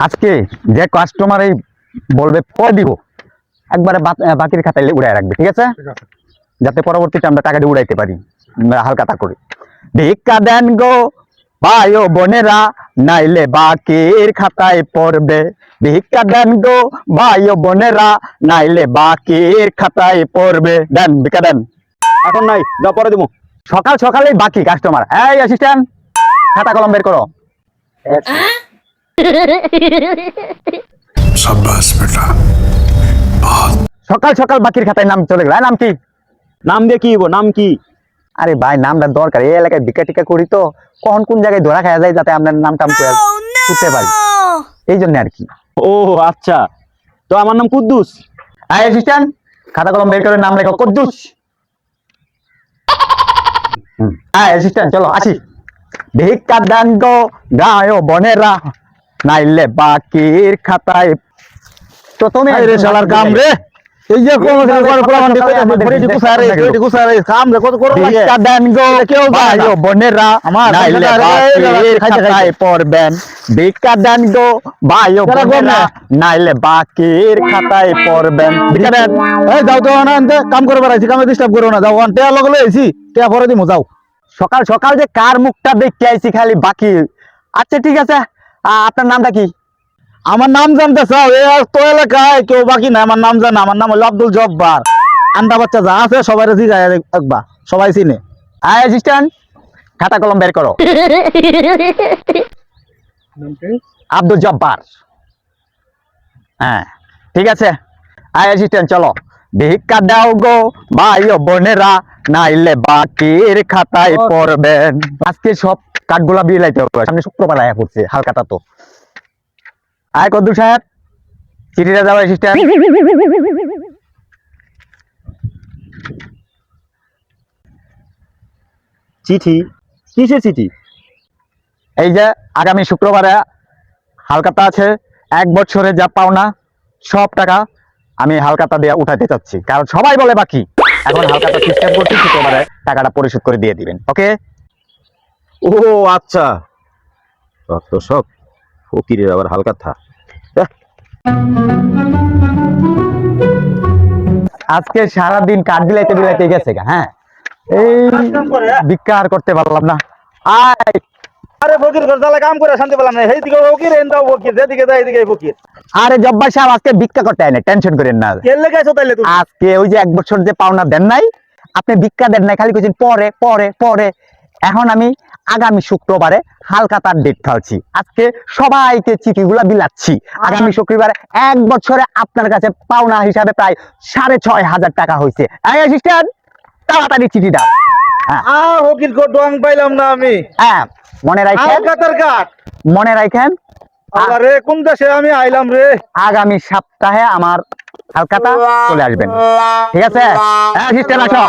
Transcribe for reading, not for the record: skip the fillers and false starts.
আজকে যে কাস্টমার এই বলবে কয় দিব একবারে বাকির খাতায় উড়াই রাখবে, ঠিক আছে? যাতে পরবর্তীতে আমরা টাকাটা উড়াইতে পারি হালকাতা করে। ভিক্ষা দেন গো ভাই ও বোনেরা, নাইলে বাকির খাতায় পড়বে। ভিক্ষা দেন গো ভাই ও বোনেরা, নাইলে বাকির খাতায় পড়বে। দেন ভিক্ষা দেন। এখন নাই, যা পরে দিব। সকাল সকালেই বাকি কাস্টমার। এই অ্যাসিস্ট্যান্ট, খাতা কলম বের করো। शाबाश बेटा। সকাল সকাল বাকির খাতায় নাম চলে গেল। নাম কি? নাম দিয়ে কি হইব? নাম কি? আরে ভাই নামটা দরকার, এই এলাকায় ভিক্ষা টিকা করি তো কখন কোন জায়গায় ধরা খাওয়া যায়, যাতে আপনার নাম টাম করে করতে পারি, এই জন্য আর কি। ও আচ্ছা, তো আমার নাম কুদ্দুস। আই অ্যাসিস্ট্যান্ট, খাতা কলম বের করে নাম লেখো কুদ্দুস। আয় অ্যাসিস্ট্যান্ট, চলো আসি। ভিক্ষা দেন গো গায় বনেরা, নাইলে বাকির খাতায়। প্রথমে রে শালার কাম রে, এই যে কোন প্রমাণ দিতে কাম রে কত করো লাগে। ভিক্ষা দেন গো ভাই ও বোনেরা, নাইলে বাকির খাতায় পড়বেন। ভিক্ষা দেন গো ভাই ও বোনেরা, নাইলে বাকির খাতায় পড়বেন। ভিক্ষা দেন। এই যাও তো আনতে কাম করে বেড়াইছি, কামে ডিস্টার্ব করো না। যাও ওয়ান টেয়া লগে লইছি, টেয়া পরে দিমু, যাও। সকাল সকাল যে কার মুখটা দেখতে আইছি খালি বাকি। আচ্ছা ঠিক আছে, আপনার নামটা কি? আমার নাম জানতে চাও? এ তো এলাকায় কেউ বাকি না আমার নাম জানে। আমার নাম হলো আব্দুল জব্বার। আন্ডা বাচ্চা যা আছে সবাই জিগায় একবার, সবাই চিনে। আয় অ্যাসিস্ট্যান্ট, খাতা কলম বের করো। আব্দুল জব্বার। হ্যাঁ ঠিক আছে। আয় অ্যাসিস্ট্যান্ট, চলো। ভিক্ষা দাও গো ভাই ও বোনেরা, নাইলে বাকির খাতায় পড়বেন। আজকে সব কাঠগুলা বিলাইতে হবে, সামনে শুক্রবার আয়া করছে, হালকাতা তো। আয় কদ্দু সাহেব, চিঠিটা দাও অ্যাসিস্ট্যান্ট। চিঠি? কিসের চিঠি? এই যে আগামী শুক্রবারে হালকাতা আছে, 1 বছরে যা পাওনা সব টাকা আমি হালকাতা দিয়ে উঠাইতে চাচ্ছি, কারণ সবাই বলে বাকি। এখন হালকাতা সিস্টেম করছি, শুক্রবারে টাকাটা পরিশোধ করে দিয়ে দিবেন, ওকে? ও আচ্ছা, তো সব ফকিরের আবার হালকা থা। আজকে সারাদিন কাঠ বিলাইতে বিলাইতে গেছে গা। হ্যাঁ, এই ভিক্ষা আর করতে পারলাম না। আয় আরে ফকির গজালা কাম করে শান্তি পেলাম না। এইদিকে ফকির, এন্দাও ফকির, যেদিকে যায় এদিকে ফকির। আরে জব্বার সাহেব, আজকে ভিক্ষা করতে হয় না, টেনশন করেন না। কেলে গেছো তাইলে তুমি? আজকে ওই যে 1 বছর যে পাওনা দেন নাই, আপনি ভিক্ষা দেন নাই, খালি কইছেন পরে পরে পরে। এখন আমি আগামী শুক্রবারে হালকাতার ডেট ফেলছি। আজকে সবাইকে চিঠিগুলা বিলাচ্ছি। আগামী শুক্রবারে 1 বছরে আপনার কাছে পাওনা হিসাবে প্রায় 6,500 টাকা হয়েছে। এই অ্যাসিস্ট্যান্ট, তাড়াতাড়ি চিঠি দাও। ফকির কো ডং পাইলাম না আমি। হ্যাঁ, মনে রাখেন, হালকাতার কাট। মনে রাখেন, আরে কোন দেশে আমি আইলাম রে। আগামী সপ্তাহে আমার হালকাতা চলে আসবেন, ঠিক আছে? অ্যাসিস্ট্যান্ট আসো।